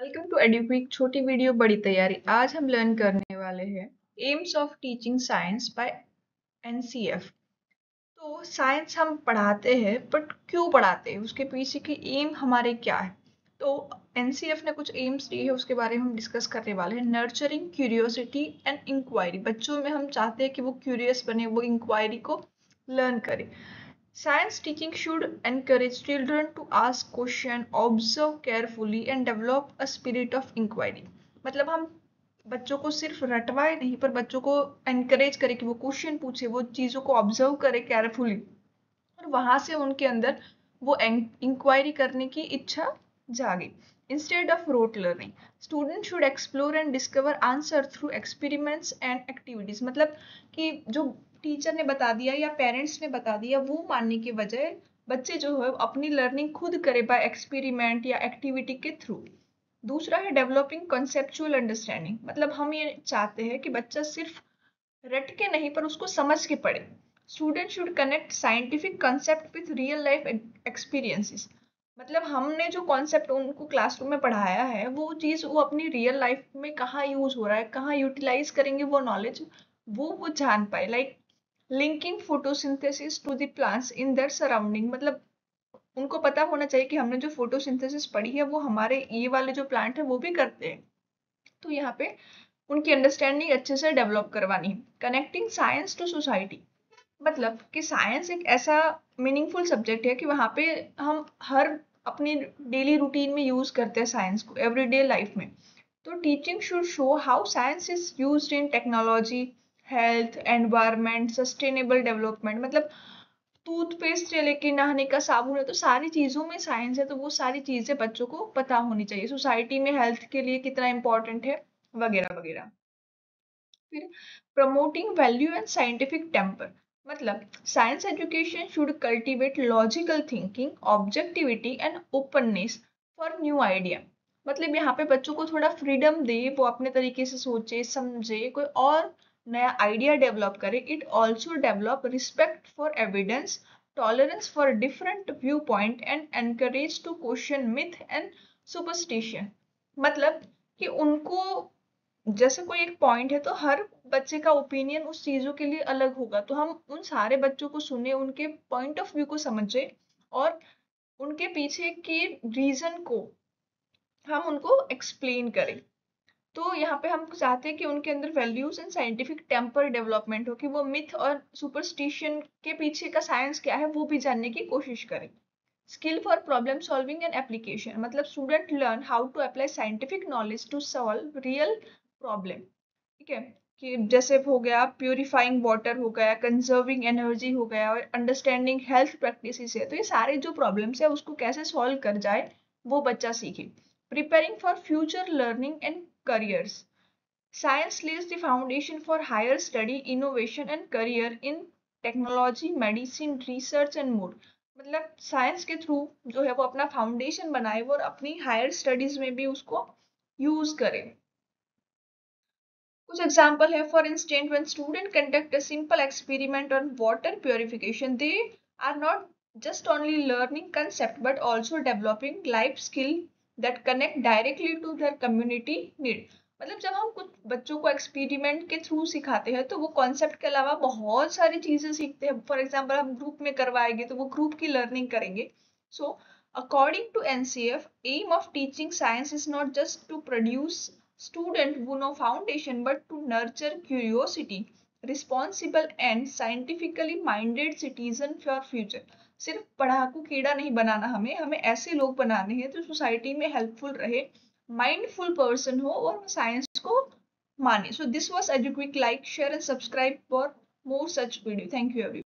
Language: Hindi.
वेलकम टू एडुक्विक छोटी वीडियो बड़ी तैयारी। आज हम लर्न करने वाले हैं AIIMS of teaching science by NCF. तो साइंस हम पढ़ाते हैं बट क्यों पढ़ाते हैं, उसके पीछे की एम हमारे क्या है। तो एनसीएफ ने कुछ एम्स दिए हैं, उसके बारे में हम डिस्कस करने वाले हैं। नर्चरिंग क्यूरियोसिटी एंड इंक्वायरी, बच्चों में हम चाहते हैं कि वो क्यूरियस बने, वो इंक्वायरी को लर्न करें। Science teaching should encourage children to ask questions, observe carefully and develop a spirit of inquiry। मतलब हम बच्चों को सिर्फ रटवाए नहीं, पर बच्चों को encourage करें कि वो क्वेश्चन पूछे, वो चीज़ों को ऑब्जर्व करे केयरफुली, और वहां से उनके अंदर वो इंक्वायरी करने की इच्छा जागे। Instead of rote learning, student should explore and discover answer through experiments and activities. मतलब कि जो टीचर ने बता दिया या पेरेंट्स ने बता दिया वो मानने के बजाय बच्चे जो है अपनी लर्निंग खुद करे बाय एक्सपेरिमेंट या एक्टिविटी के थ्रू। दूसरा है डेवलपिंग कॉन्सेप्चुअल अंडरस्टैंडिंग। मतलब हम ये चाहते हैं कि बच्चा सिर्फ रट के नहीं पर उसको समझ के पढ़े। Student should connect scientific concept with real life experiences. मतलब हमने जो कॉन्सेप्ट उनको क्लासरूम में पढ़ाया है वो चीज़ वो अपनी रियल लाइफ में कहाँ यूज हो रहा है, कहाँ यूटिलाइज करेंगे वो नॉलेज, वो जान पाए। Like linking photosynthesis to the plants in their surrounding. मतलब उनको पता होना चाहिए कि हमने जो फोटोसिंथेसिस पढ़ी है वो हमारे ये वाले जो प्लांट है वो भी करते हैं। तो यहाँ पे उनकी अंडरस्टैंडिंग अच्छे से डेवलप करवानी है। कनेक्टिंग साइंस टू सोसाइटी, मतलब कि साइंस एक ऐसा मीनिंगफुल सब्जेक्ट है कि वहाँ पे हम हर अपनी डेली रूटीन में यूज करते हैं साइंस को, एवरीडे लाइफ में। तो teaching should show how science is used in technology, health, environment, sustainable development. मतलब टूथपेस्ट से लेके नहाने का साबुन है, तो सारी चीजों में साइंस है, तो वो सारी चीजें बच्चों को पता होनी चाहिए। सोसाइटी में हेल्थ के लिए कितना इंपॉर्टेंट है, वगैरह वगैरह। फिर promoting value and scientific temper, मतलब science education should cultivate logical thinking, objectivity and openness for new idea. मतलब यहाँ पे बच्चों को थोड़ा फ्रीडम दे, वो अपने तरीके से सोचे समझे, कोई और नया आइडिया डेवलप करे। It also develop respect for evidence, tolerance for different view point and encourage to question myth and superstition. मतलब कि उनको जैसे कोई एक पॉइंट है तो हर बच्चे का ओपिनियन उस चीजों के लिए अलग होगा, तो हम उन सारे बच्चों को सुने, उनके पॉइंट ऑफ व्यू को समझे और उनके पीछे के रीजन को हम उनको एक्सप्लेन करें। तो यहाँ पे हम चाहते हैं कि उनके अंदर values and scientific temper development हो, कि वो मिथ और सुपरस्टिशन के पीछे का साइंस क्या है वो भी जानने की कोशिश करें। Skill for problem solving and application, मतलब student learn how to apply scientific knowledge to solve real problem. ठीक है, कि जैसे हो गया प्यूरिफाइंग वाटर हो गया, कंजर्विंग एनर्जी हो गया, और अंडरस्टैंडिंग हेल्थ प्रैक्टिसेस है, तो ये सारे जो प्रॉब्लम्स है उसको कैसे सॉल्व कर जाए वो बच्चा सीखे। Preparing for future learning and careers, science lays the foundation for higher study, innovation and career in technology, medicine, research and more. मतलब साइंस के थ्रू जो है वो अपना फाउंडेशन बनाए वो, और अपनी हायर स्टडीज में भी उसको यूज करे। कुछ एग्जाम्पल है, for instant when student conduct a simple experiment on water purification, they are not just only learning concept but also developing life skill that connect directly to their community need। मतलब जब हम कुछ बच्चों को एक्सपेरिमेंट के थ्रू सिखाते हैं तो वो कॉन्सेप्ट के अलावा बहुत सारी चीजें सीखते हैं। फॉर एग्जाम्पल हम ग्रुप में करवाएंगे तो वो ग्रुप की लर्निंग करेंगे। सो according to NCF, aim of teaching science is not just to produce student who know foundation but to nurture curiosity, responsible and scientifically minded citizen for future। सिर्फ पढ़ाकू कीड़ा नहीं बनाना, हमें हमें ऐसे लोग बनाने हैं जो सोसाइटी में हेल्पफुल रहे, माइंडफुल पर्सन हो और साइंस को माने। So this was EduQuick, like share and subscribe for more such video. Thank you everyone.